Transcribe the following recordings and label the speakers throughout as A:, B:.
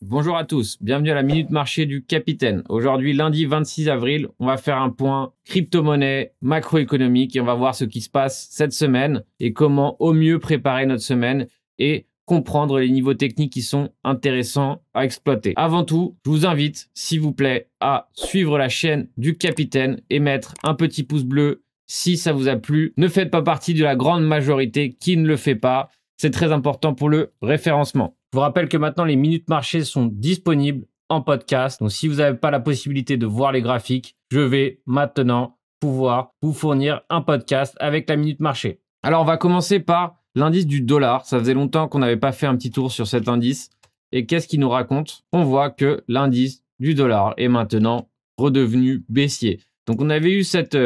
A: Bonjour à tous, bienvenue à la Minute Marché du Capitaine. Aujourd'hui, lundi 26 avril, on va faire un point crypto-monnaie, macroéconomique et on va voir ce qui se passe cette semaine et comment au mieux préparer notre semaine et comprendre les niveaux techniques qui sont intéressants à exploiter. Avant tout, je vous invite, s'il vous plaît, à suivre la chaîne du Capitaine et mettre un petit pouce bleu si ça vous a plu. Ne faites pas partie de la grande majorité qui ne le fait pas. C'est très important pour le référencement. Je vous rappelle que maintenant, les minutes marché sont disponibles en podcast. Donc, si vous n'avez pas la possibilité de voir les graphiques, je vais maintenant pouvoir vous fournir un podcast avec la minute marché. Alors, on va commencer par l'indice du dollar. Ça faisait longtemps qu'on n'avait pas fait un petit tour sur cet indice. Et qu'est-ce qu'il nous raconte? On voit que l'indice du dollar est maintenant redevenu baissier. Donc, on avait eu cette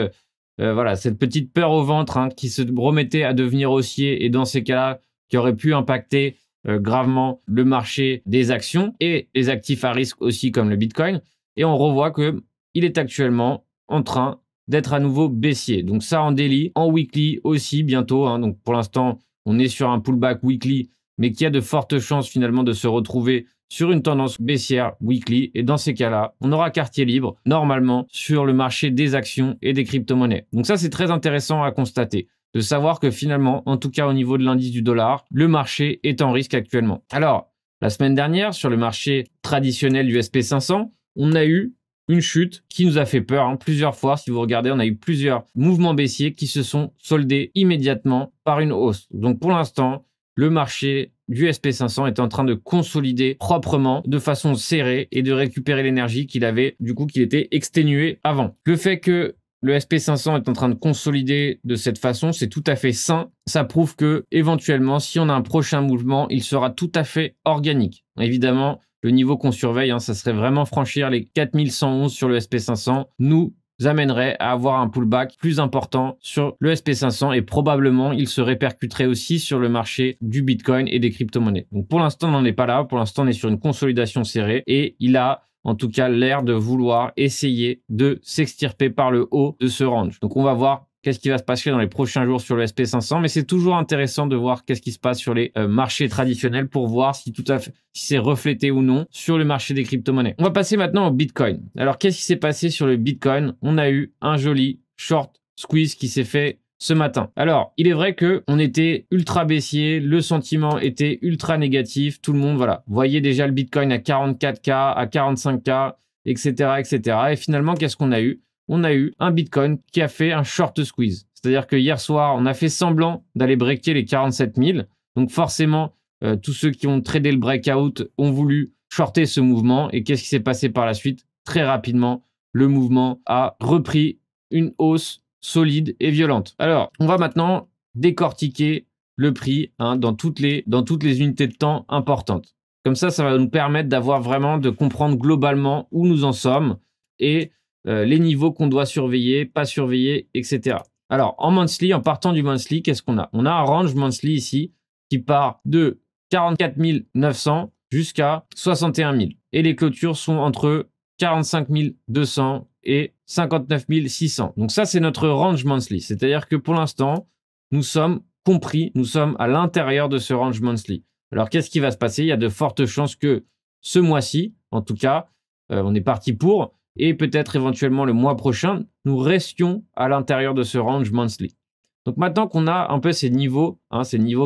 A: petite peur au ventre qui se remettait à devenir haussier et dans ces cas-là, qui aurait pu impacter gravement le marché des actions et les actifs à risque aussi comme le Bitcoin. Et on revoit qu'il est actuellement en train d'être à nouveau baissier. Donc ça en daily, en weekly aussi bientôt. Donc pour l'instant, on est sur un pullback weekly, mais qui a de fortes chances finalement de se retrouver sur une tendance baissière weekly. Et dans ces cas-là, on aura quartier libre normalement sur le marché des actions et des crypto-monnaies. Donc ça, c'est très intéressant à constater, de savoir que finalement, en tout cas au niveau de l'indice du dollar, le marché est en risque actuellement. Alors, la semaine dernière, sur le marché traditionnel du SP500, on a eu une chute qui nous a fait peur plusieurs fois. Si vous regardez, on a eu plusieurs mouvements baissiers qui se sont soldés immédiatement par une hausse. Donc pour l'instant, le marché du SP500 est en train de consolider proprement, de façon serrée et de récupérer l'énergie qu'il avait, du coup, qu'il était exténué avant. Le fait que le SP500 est en train de consolider de cette façon, c'est tout à fait sain. Ça prouve que, éventuellement, si on a un prochain mouvement, il sera tout à fait organique. Évidemment, le niveau qu'on surveille, ça serait vraiment franchir les 4111 sur le SP500, nous amènerait à avoir un pullback plus important sur le SP500 et probablement il se répercuterait aussi sur le marché du Bitcoin et des crypto-monnaies. Donc pour l'instant, on n'en est pas là. Pour l'instant, on est sur une consolidation serrée et il a en tout cas l'air de vouloir essayer de s'extirper par le haut de ce range. Donc on va voir qu'est-ce qui va se passer dans les prochains jours sur le SP500, mais c'est toujours intéressant de voir qu'est-ce qui se passe sur les marchés traditionnels pour voir si c'est reflété ou non sur le marché des crypto-monnaies. On va passer maintenant au Bitcoin. Alors qu'est-ce qui s'est passé sur le Bitcoin? On a eu un joli short squeeze qui s'est fait ce matin. Alors, il est vrai que on était ultra baissier, le sentiment était ultra négatif, tout le monde, voyait déjà le Bitcoin à 44K, à 45K, etc., etc. Et finalement, qu'est-ce qu'on a eu? On a eu un Bitcoin qui a fait un short squeeze. C'est-à-dire que hier soir, on a fait semblant d'aller breaker les 47 000. Donc forcément, tous ceux qui ont tradé le breakout ont voulu shorter ce mouvement. Et qu'est-ce qui s'est passé par la suite? Très rapidement, le mouvement a repris une hausse solide et violente. Alors, on va maintenant décortiquer le prix dans toutes les unités de temps importantes. Comme ça va nous permettre d'avoir vraiment, de comprendre globalement où nous en sommes et les niveaux qu'on doit surveiller, pas surveiller, etc. Alors, en monthly, en partant du monthly, qu'est-ce qu'on a? On a un range monthly ici qui part de 44 900 jusqu'à 61 000. Et les clôtures sont entre 45 200 et 59 600. Donc ça, c'est notre range monthly. C'est-à-dire que pour l'instant, nous sommes à l'intérieur de ce range monthly. Alors, qu'est-ce qui va se passer? Il y a de fortes chances que ce mois-ci, en tout cas, on est parti pour, et peut-être éventuellement le mois prochain, nous restions à l'intérieur de ce range monthly. Donc maintenant qu'on a un peu ces niveaux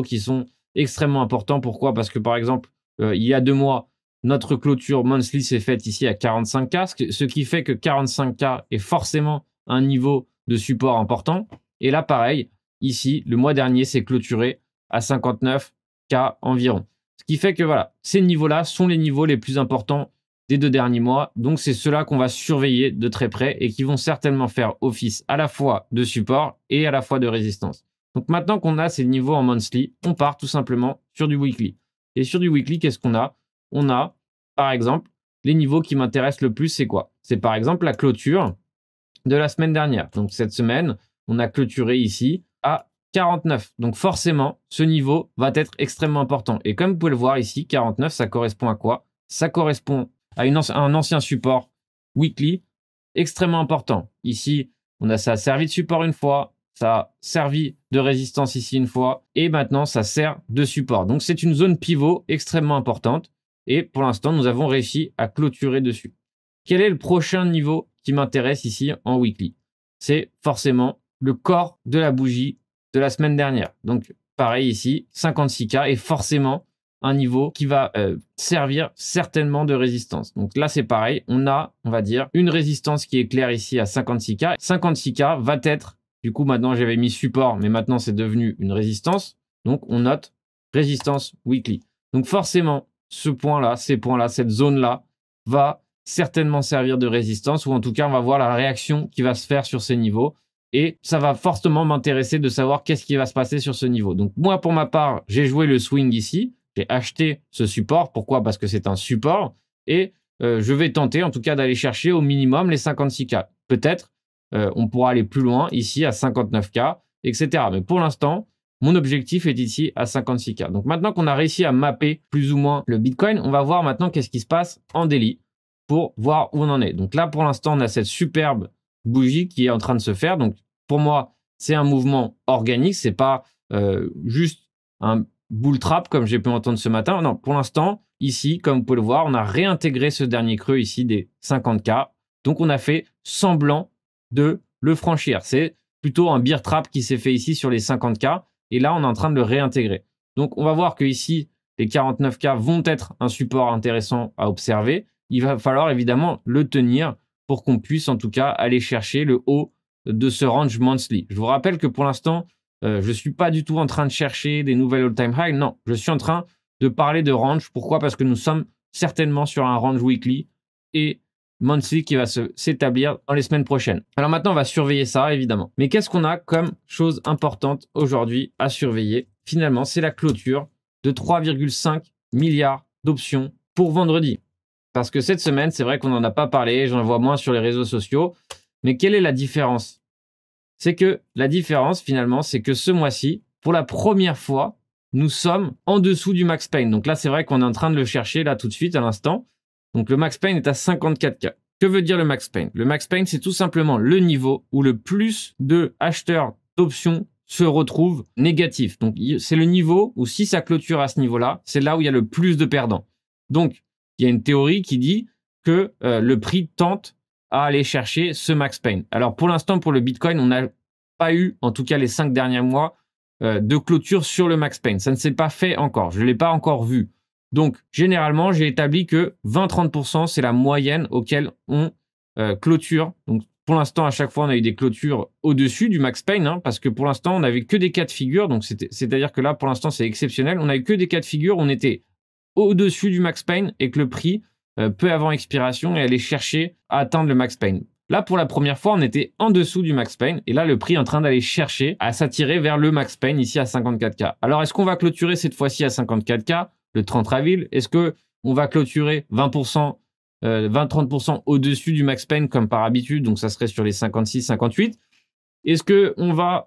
A: qui sont extrêmement importants. Pourquoi? Parce que par exemple, il y a 2 mois, notre clôture monthly s'est faite ici à 45K, ce qui fait que 45K est forcément un niveau de support important. Et là, pareil, ici, le mois dernier, c'est clôturé à 59K environ. Ce qui fait que ces niveaux-là sont les niveaux les plus importants des 2 derniers mois. Donc, c'est ceux-là qu'on va surveiller de très près et qui vont certainement faire office à la fois de support et à la fois de résistance. Donc, maintenant qu'on a ces niveaux en monthly, on part tout simplement sur du weekly. Et sur du weekly, qu'est-ce qu'on a? On a, par exemple, les niveaux qui m'intéressent le plus, c'est quoi? C'est par exemple la clôture de la semaine dernière. Donc, cette semaine, on a clôturé ici à 49. Donc, forcément, ce niveau va être extrêmement important. Et comme vous pouvez le voir ici, 49, ça correspond à quoi? Ça correspond à un ancien support weekly extrêmement important. Ici, ça a servi de support une fois, ça a servi de résistance ici une fois, et maintenant, ça sert de support. Donc, c'est une zone pivot extrêmement importante. Et pour l'instant, nous avons réussi à clôturer dessus. Quel est le prochain niveau qui m'intéresse ici en weekly? C'est forcément le corps de la bougie de la semaine dernière. Donc, pareil ici, 56K est forcément un niveau qui va servir certainement de résistance. Donc là, c'est pareil. On a, on va dire, une résistance qui est claire ici à 56K. 56K va être, du coup, maintenant, j'avais mis support, mais maintenant, c'est devenu une résistance. Donc, on note résistance weekly. Donc, forcément, ce point-là, ces points-là, cette zone-là va certainement servir de résistance, ou en tout cas, on va voir la réaction qui va se faire sur ces niveaux. Et ça va fortement m'intéresser de savoir qu'est-ce qui va se passer sur ce niveau. Donc, moi, pour ma part, j'ai joué le swing ici. J'ai acheté ce support. Pourquoi? Parce que c'est un support. Et je vais tenter, en tout cas, d'aller chercher au minimum les 56K. Peut-être, on pourra aller plus loin, ici, à 59K, etc. Mais pour l'instant, mon objectif est ici à 56K. Donc, maintenant qu'on a réussi à mapper plus ou moins le Bitcoin, on va voir maintenant qu'est-ce qui se passe en daily pour voir où on en est. Donc là, pour l'instant, on a cette superbe bougie qui est en train de se faire. Donc, pour moi, c'est un mouvement organique. C'est pas juste un bull trap comme j'ai pu entendre ce matin. Non, pour l'instant, ici, comme vous pouvez le voir, on a réintégré ce dernier creux ici des 50K. Donc, on a fait semblant de le franchir. C'est plutôt un bear trap qui s'est fait ici sur les 50K. Et là, on est en train de le réintégrer. Donc, on va voir que ici, les 49K vont être un support intéressant à observer. Il va falloir évidemment le tenir pour qu'on puisse en tout cas aller chercher le haut de ce range monthly. Je vous rappelle que pour l'instant, je ne suis pas du tout en train de chercher des nouvelles all-time high. Non, je suis en train de parler de range. Pourquoi? Parce que nous sommes certainement sur un range weekly et monthly qui va s'établir dans les semaines prochaines. Alors maintenant, on va surveiller ça, évidemment. Mais qu'est-ce qu'on a comme chose importante aujourd'hui à surveiller? Finalement, c'est la clôture de 3,5 milliards d'options pour vendredi. Parce que cette semaine, c'est vrai qu'on n'en a pas parlé, j'en vois moins sur les réseaux sociaux. Mais quelle est la différence? C'est que la différence, finalement, c'est que ce mois-ci, pour la première fois, nous sommes en dessous du max pain. Donc là, c'est vrai qu'on est en train de le chercher là tout de suite à l'instant. Donc le max pain est à 54K. Que veut dire le max pain? Le max pain, c'est tout simplement le niveau où le plus de acheteurs d'options se retrouvent négatifs. Donc c'est le niveau où si ça clôture à ce niveau-là, c'est là où il y a le plus de perdants. Donc il y a une théorie qui dit que le prix tente à aller chercher ce max pain. Alors pour l'instant, pour le Bitcoin, on n'a pas eu, en tout cas les 5 derniers mois, de clôture sur le max pain. Ça ne s'est pas fait encore. Je ne l'ai pas encore vu. Donc, généralement, j'ai établi que 20-30%, c'est la moyenne auquel on clôture. Donc, pour l'instant, à chaque fois, on a eu des clôtures au-dessus du max pain, hein, parce que pour l'instant, on n'avait que des cas de figure. Donc, c'est-à-dire que là, pour l'instant, c'est exceptionnel. On n'a eu que des cas de figure où on était au-dessus du max pain et que le prix, peu avant expiration, et allait chercher à atteindre le max pain. Là, pour la première fois, on était en dessous du max pain. Et là, le prix est en train d'aller chercher à s'attirer vers le max pain ici à 54K. Alors, est-ce qu'on va clôturer cette fois-ci à 54K le 30 avril? Est-ce qu'on va clôturer 20%, 20-30% au-dessus du max pain comme par habitude? Donc, ça serait sur les 56, 58. Est-ce qu'on va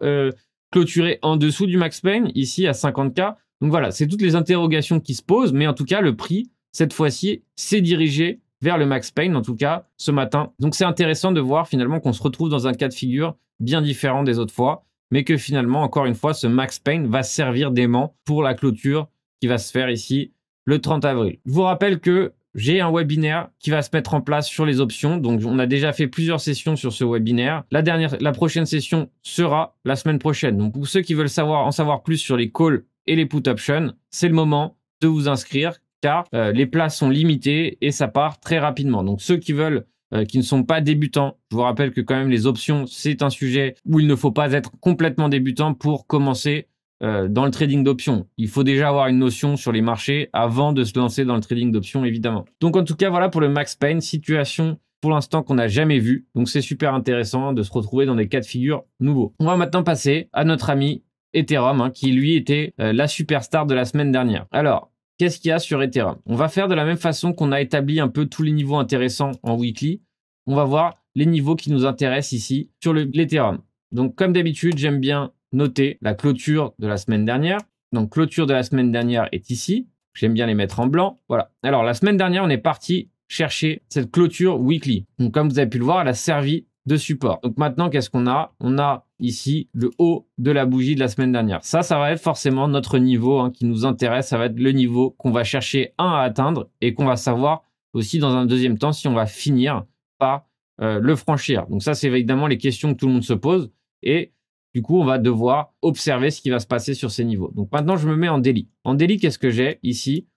A: clôturer en dessous du max pain ici à 50K? Donc voilà, c'est toutes les interrogations qui se posent. Mais en tout cas, le prix, cette fois-ci, s'est dirigé vers le max pain, en tout cas, ce matin. Donc, c'est intéressant de voir finalement qu'on se retrouve dans un cas de figure bien différent des autres fois, mais que finalement, encore une fois, ce max pain va servir d'aimant pour la clôture qui va se faire ici le 30 avril. Je vous rappelle que j'ai un webinaire qui va se mettre en place sur les options. Donc, on a déjà fait plusieurs sessions sur ce webinaire. La prochaine session sera la semaine prochaine. Donc, pour ceux qui veulent en savoir plus sur les calls et les put options, c'est le moment de vous inscrire, car les places sont limitées et ça part très rapidement. Donc ceux qui veulent, qui ne sont pas débutants, je vous rappelle que quand même les options, c'est un sujet où il ne faut pas être complètement débutant pour commencer dans le trading d'options. Il faut déjà avoir une notion sur les marchés avant de se lancer dans le trading d'options, évidemment. Donc en tout cas, voilà pour le max pain, situation pour l'instant qu'on n'a jamais vue. Donc c'est super intéressant de se retrouver dans des cas de figure nouveaux. On va maintenant passer à notre ami Ethereum, hein, qui lui était la superstar de la semaine dernière. Alors, qu'est-ce qu'il y a sur Ethereum? On va faire de la même façon qu'on a établi un peu tous les niveaux intéressants en weekly. On va voir les niveaux qui nous intéressent ici sur l'Ethereum. Donc, comme d'habitude, j'aime bien noter la clôture de la semaine dernière. Donc, clôture de la semaine dernière est ici. J'aime bien les mettre en blanc. Voilà. Alors, la semaine dernière, on est parti chercher cette clôture weekly. Donc, comme vous avez pu le voir, elle a servi de support. Donc, maintenant, qu'est-ce qu'on a? On a ici le haut de la bougie de la semaine dernière. Ça va être forcément notre niveau qui nous intéresse. Ça va être le niveau qu'on va chercher à atteindre et qu'on va savoir aussi dans un deuxième temps si on va finir par le franchir. Donc ça, c'est évidemment les questions que tout le monde se pose et du coup, on va devoir observer ce qui va se passer sur ces niveaux. Donc maintenant, je me mets en daily. En daily, qu'est-ce que j'ai ici?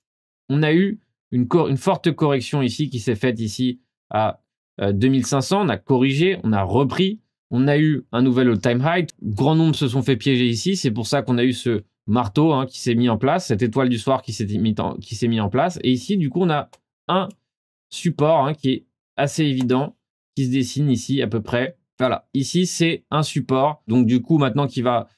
A: On a eu une forte correction ici qui s'est faite ici à 2500. On a corrigé, on a repris. On a eu un nouvel all-time high. Grand nombre se sont fait piéger ici. C'est pour ça qu'on a eu ce marteau qui s'est mis en place, cette étoile du soir qui s'est mis en place. Et ici, du coup, on a un support qui est assez évident, qui se dessine ici à peu près. Voilà, ici, c'est un support. Donc, du coup, maintenant,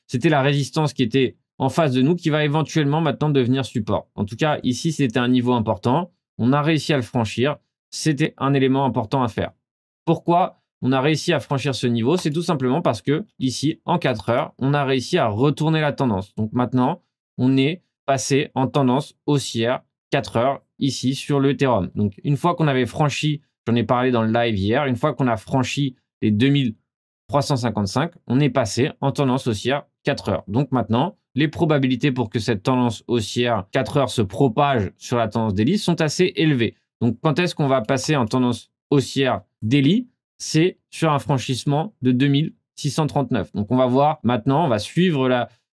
A: c'était la résistance qui était en face de nous, qui va éventuellement maintenant devenir support. En tout cas, ici, c'était un niveau important. On a réussi à le franchir. C'était un élément important à faire. Pourquoi on a réussi à franchir ce niveau? C'est tout simplement parce que ici, en 4 heures, on a réussi à retourner la tendance. Donc maintenant, on est passé en tendance haussière 4 heures ici sur le Ethereum. Donc une fois qu'on avait franchi, j'en ai parlé dans le live hier, une fois qu'on a franchi les 2355, on est passé en tendance haussière 4 heures. Donc maintenant, les probabilités pour que cette tendance haussière 4 heures se propage sur la tendance daily sont assez élevées. Donc quand est-ce qu'on va passer en tendance haussière daily? C'est sur un franchissement de 2639. Donc on va voir maintenant, on va suivre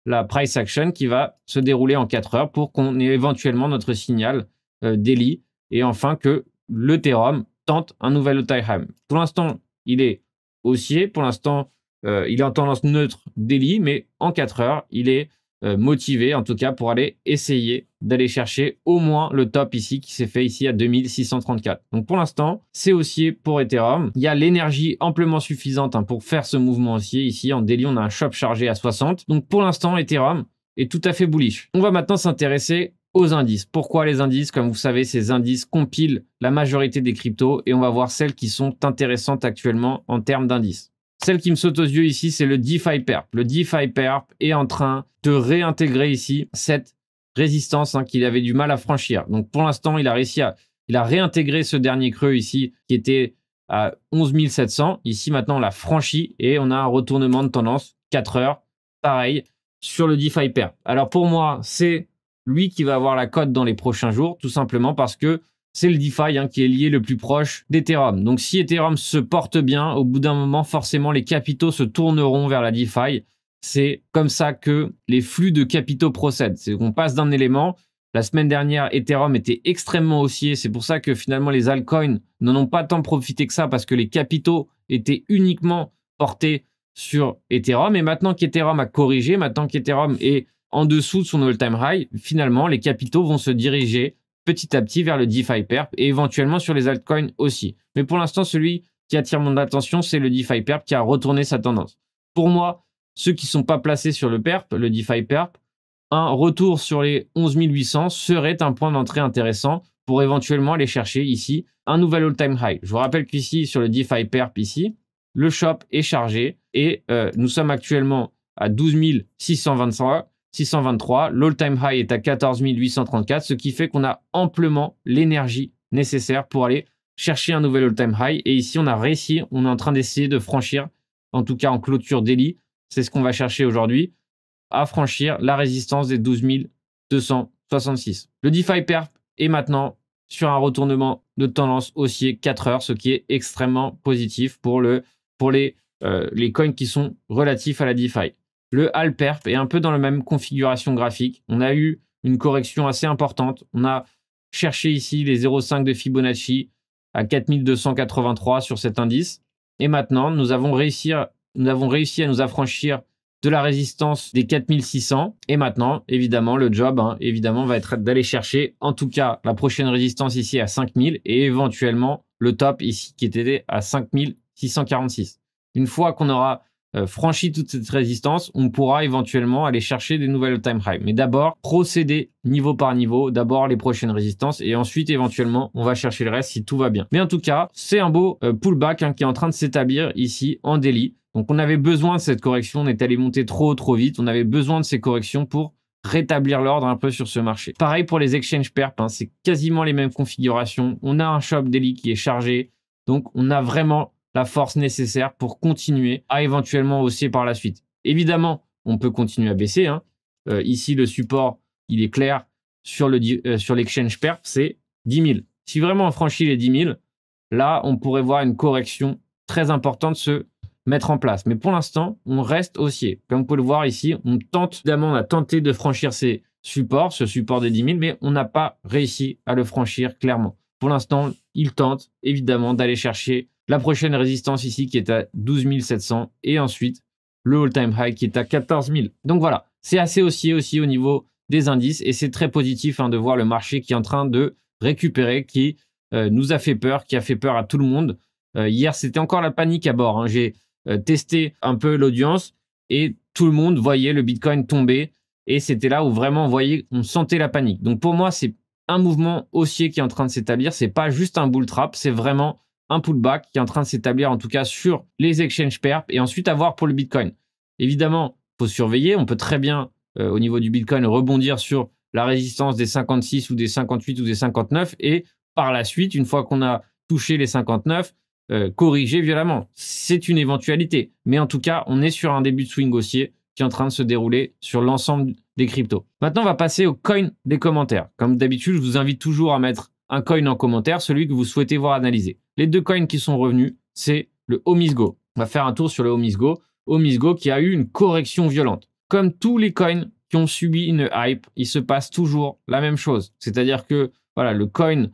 A: la price action qui va se dérouler en 4 heures pour qu'on ait éventuellement notre signal daily et enfin que l'Ethereum tente un nouvel all-time high. Pour l'instant, il est haussier. Pour l'instant, il est en tendance neutre daily, mais en 4 heures, il est motivé, en tout cas, pour aller essayer d'aller chercher au moins le top ici, qui s'est fait ici à 2634. Donc, pour l'instant, c'est haussier pour Ethereum. Il y a l'énergie amplement suffisante pour faire ce mouvement haussier. Ici, en daily, on a un shop chargé à 60. Donc, pour l'instant, Ethereum est tout à fait bullish. On va maintenant s'intéresser aux indices. Pourquoi les indices? Comme vous savez, ces indices compilent la majorité des cryptos et on va voir celles qui sont intéressantes actuellement en termes d'indices. Celle qui me saute aux yeux ici, c'est le DeFi Perp. Le DeFi Perp est en train de réintégrer ici cette résistance qu'il avait du mal à franchir. Donc pour l'instant, il a réintégré ce dernier creux ici qui était à 11 700. Ici maintenant, on l'a franchi et on a un retournement de tendance 4 heures. Pareil sur le DeFi Perp. Alors pour moi, c'est lui qui va avoir la cote dans les prochains jours, tout simplement parce que c'est le DeFi qui est lié le plus proche d'Ethereum. Donc si Ethereum se porte bien, au bout d'un moment, forcément, les capitaux se tourneront vers la DeFi. C'est comme ça que les flux de capitaux procèdent. C'est qu'on passe d'un élément. La semaine dernière, Ethereum était extrêmement haussier. C'est pour ça que finalement, les altcoins n'en ont pas tant profité que ça parce que les capitaux étaient uniquement portés sur Ethereum. Et maintenant qu'Ethereum a corrigé, maintenant qu'Ethereum est en dessous de son all-time high, finalement, les capitaux vont se diriger petit à petit vers le DeFi Perp et éventuellement sur les altcoins aussi. Mais pour l'instant, celui qui attire mon attention, c'est le DeFi Perp qui a retourné sa tendance. Pour moi, ceux qui ne sont pas placés sur le Perp, le DeFi Perp, un retour sur les 11 800 serait un point d'entrée intéressant pour éventuellement aller chercher ici un nouvel all-time high. Je vous rappelle qu'ici, sur le DeFi Perp, ici, le shop est chargé et nous sommes actuellement à 12 623, l'all-time high est à 14 834, ce qui fait qu'on a amplement l'énergie nécessaire pour aller chercher un nouvel all-time high. Et ici, on a réussi, on est en train d'essayer de franchir, en tout cas en clôture daily, c'est ce qu'on va chercher aujourd'hui, à franchir la résistance des 12 266. Le DeFi Perp est maintenant sur un retournement de tendance haussier 4 heures, ce qui est extrêmement positif pour les coins qui sont relatifs à la DeFi. Le Alperp est un peu dans la même configuration graphique. On a eu une correction assez importante. On a cherché ici les 0,5 de Fibonacci à 4283 sur cet indice. Et maintenant, nous avons réussi à nous affranchir de la résistance des 4600. Et maintenant, évidemment, le job, évidemment, va être d'aller chercher, en tout cas, la prochaine résistance ici à 5000 et éventuellement le top ici qui était à 5646. Une fois qu'on aura franchi toute cette résistance, on pourra éventuellement aller chercher des nouvelles all-time high. Mais d'abord, procéder niveau par niveau, d'abord les prochaines résistances et ensuite éventuellement, on va chercher le reste si tout va bien. Mais en tout cas, c'est un beau pullback qui est en train de s'établir ici en daily. Donc on avait besoin de cette correction, on est allé monter trop vite, on avait besoin de ces corrections pour rétablir l'ordre un peu sur ce marché. Pareil pour les exchange perp, c'est quasiment les mêmes configurations. On a un shop daily qui est chargé, donc on a vraiment la force nécessaire pour continuer à éventuellement hausser par la suite. Évidemment, on peut continuer à baisser, hein. Ici, le support, il est clair sur l'exchange perp, c'est 10 000. Si vraiment on franchit les 10 000, là, on pourrait voir une correction très importante se mettre en place. Mais pour l'instant, on reste haussier. Comme vous pouvez le voir ici, évidemment, on a tenté de franchir ces supports, ce support des 10 000, mais on n'a pas réussi à le franchir clairement. Pour l'instant, il tente évidemment d'aller chercher la prochaine résistance ici qui est à 12 700 et ensuite le all-time high qui est à 14 000. Donc voilà, c'est assez haussier aussi au niveau des indices et c'est très positif de voir le marché qui est en train de récupérer, qui nous a fait peur, qui a fait peur à tout le monde. Hier, c'était encore la panique à bord. J'ai testé un peu l'audience et tout le monde voyait le Bitcoin tomber et c'était là où vraiment on sentait la panique. Donc pour moi, c'est un mouvement haussier qui est en train de s'établir. C'est pas juste un bull trap, c'est vraiment un pullback qui est en train de s'établir en tout cas sur les exchange perp et ensuite à voir pour le Bitcoin. Évidemment, il faut surveiller. On peut très bien, au niveau du Bitcoin, rebondir sur la résistance des 56 ou des 58 ou des 59 et par la suite, une fois qu'on a touché les 59, corriger violemment. C'est une éventualité. Mais en tout cas, on est sur un début de swing haussier qui est en train de se dérouler sur l'ensemble des cryptos. Maintenant, on va passer au coin des commentaires. Comme d'habitude, je vous invite toujours à mettre un coin en commentaire, celui que vous souhaitez voir analysé. Les deux coins qui sont revenus, c'est le Omisgo. On va faire un tour sur le Omisgo. Omisgo qui a eu une correction violente. Comme tous les coins qui ont subi une hype, il se passe toujours la même chose. C'est-à-dire que voilà, le coin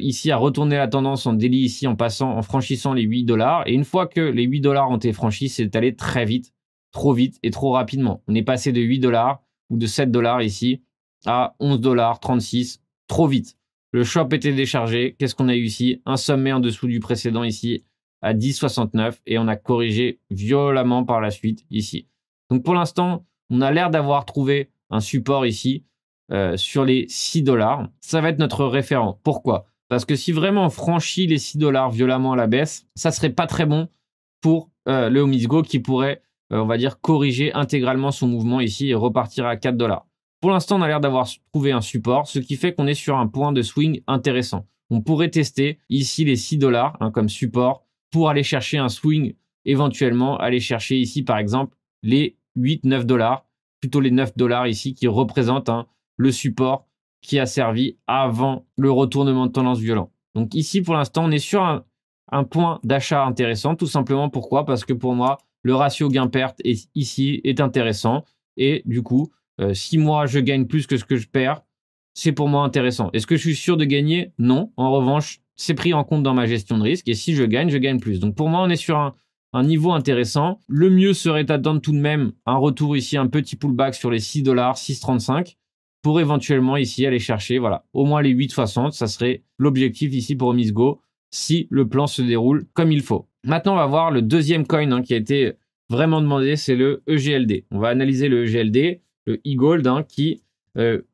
A: ici a retourné la tendance en daily ici en franchissant les 8 $. Et une fois que les 8 $ ont été franchis, c'est allé très vite, trop vite et trop rapidement. On est passé de 8 $ ou de 7 $ ici à 11 $, 36, trop vite. Le shop était déchargé. Qu'est-ce qu'on a eu ici? Un sommet en dessous du précédent ici à 10,69 et on a corrigé violemment par la suite ici. Donc pour l'instant, on a l'air d'avoir trouvé un support ici sur les 6 $. Ça va être notre référent. Pourquoi? Parce que si vraiment on franchit les 6 $ violemment à la baisse, ça serait pas très bon pour le Omisgo qui pourrait, on va dire, corriger intégralement son mouvement ici et repartir à 4 $. Pour l'instant, on a l'air d'avoir trouvé un support, ce qui fait qu'on est sur un point de swing intéressant. On pourrait tester ici les 6 $ comme support pour aller chercher un swing, éventuellement aller chercher ici par exemple les 8-9 $, plutôt les 9 $ ici qui représentent le support qui a servi avant le retournement de tendance violent. Donc ici pour l'instant on est sur un point d'achat intéressant, tout simplement pourquoi? Parce que pour moi le ratio gain-perte ici est intéressant et du coup si moi je gagne plus que ce que je perds, c'est pour moi intéressant. Est-ce que je suis sûr de gagner? Non. En revanche, c'est pris en compte dans ma gestion de risque et si je gagne plus. Donc pour moi, on est sur un niveau intéressant. Le mieux serait d'attendre tout de même un retour ici, un petit pullback sur les 6 $, 6,35 pour éventuellement ici aller chercher voilà, au moins les 8,60. Ça serait l'objectif ici pour Omisgo si le plan se déroule comme il faut. Maintenant, on va voir le deuxième coin qui a été vraiment demandé, c'est le EGLD. On va analyser le EGLD, le e-gold qui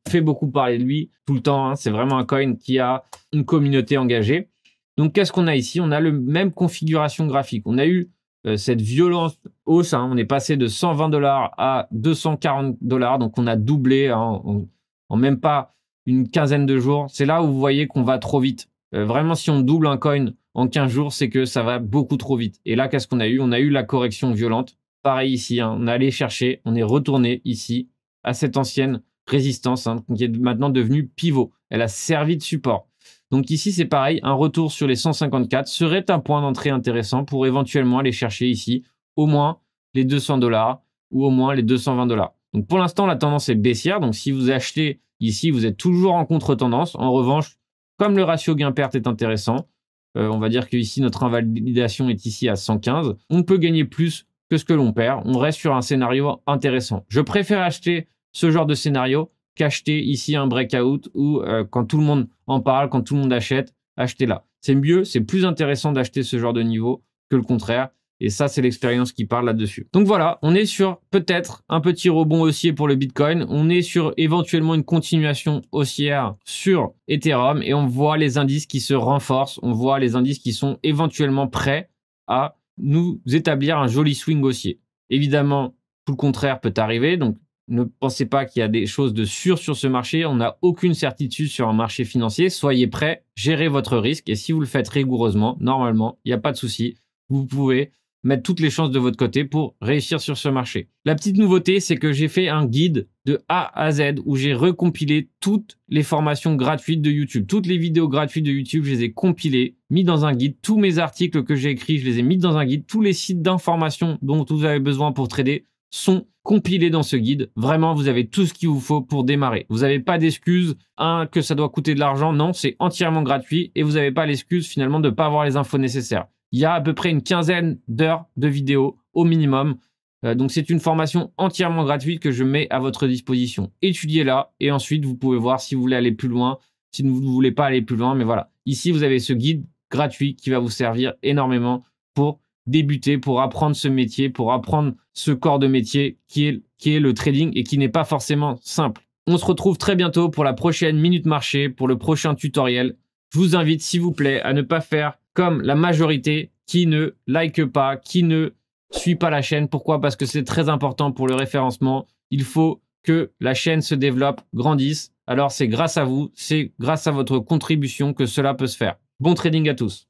A: fait beaucoup parler de lui tout le temps. C'est vraiment un coin qui a une communauté engagée. Donc, qu'est-ce qu'on a ici? On a la même configuration graphique. On a eu cette violente hausse. On est passé de 120 $ à 240 $. Donc, on a doublé en même pas une quinzaine de jours. C'est là où vous voyez qu'on va trop vite. Vraiment, si on double un coin en 15 jours, c'est que ça va beaucoup trop vite. Et là, qu'est-ce qu'on a eu? On a eu la correction violente. Pareil ici, on est allé chercher, on est retourné ici à cette ancienne résistance qui est maintenant devenue pivot. Elle a servi de support. Donc ici, c'est pareil, un retour sur les 154 serait un point d'entrée intéressant pour éventuellement aller chercher ici au moins les 200 $ ou au moins les 220 $. Donc pour l'instant, la tendance est baissière. Donc si vous achetez ici, vous êtes toujours en contre-tendance. En revanche, comme le ratio gain-perte est intéressant, on va dire que ici notre invalidation est ici à 115. On peut gagner plus que ce que l'on perd. On reste sur un scénario intéressant. Je préfère acheter ce genre de scénario qu'acheter ici un breakout ou quand tout le monde en parle, quand tout le monde achète, achetez là. C'est mieux, c'est plus intéressant d'acheter ce genre de niveau que le contraire. Et ça, c'est l'expérience qui parle là-dessus. Donc voilà, on est sur peut-être un petit rebond haussier pour le Bitcoin. On est sur éventuellement une continuation haussière sur Ethereum et on voit les indices qui se renforcent. On voit les indices qui sont éventuellement prêts à nous établir un joli swing haussier. Évidemment, tout le contraire peut arriver. Donc, ne pensez pas qu'il y a des choses de sûr sur ce marché. On n'a aucune certitude sur un marché financier. Soyez prêts, gérez votre risque et si vous le faites rigoureusement, normalement, il n'y a pas de souci. vous pouvez mettre toutes les chances de votre côté pour réussir sur ce marché. La petite nouveauté, c'est que j'ai fait un guide de A à Z où j'ai recompilé toutes les formations gratuites de YouTube. Toutes les vidéos gratuites de YouTube, je les ai compilées, mis dans un guide. Tous mes articles que j'ai écrits, je les ai mis dans un guide. Tous les sites d'information dont vous avez besoin pour trader sont compilés dans ce guide. Vraiment, vous avez tout ce qu'il vous faut pour démarrer. Vous n'avez pas d'excuse, que ça doit coûter de l'argent. Non, c'est entièrement gratuit et vous n'avez pas l'excuse finalement de ne pas avoir les infos nécessaires. Il y a à peu près une quinzaine d'heures de vidéos au minimum. Donc, c'est une formation entièrement gratuite que je mets à votre disposition. Étudiez-la et ensuite, vous pouvez voir si vous voulez aller plus loin, si vous ne voulez pas aller plus loin. Mais voilà, ici, vous avez ce guide gratuit qui va vous servir énormément pour débuter, pour apprendre ce métier, pour apprendre ce corps de métier qui est le trading et qui n'est pas forcément simple. On se retrouve très bientôt pour la prochaine Minute Marché, pour le prochain tutoriel. Je vous invite, s'il vous plaît, à ne pas faire comme la majorité qui ne like pas, qui ne suit pas la chaîne. Pourquoi? Parce que c'est très important pour le référencement. Il faut que la chaîne se développe, grandisse. Alors c'est grâce à vous, c'est grâce à votre contribution que cela peut se faire. Bon trading à tous.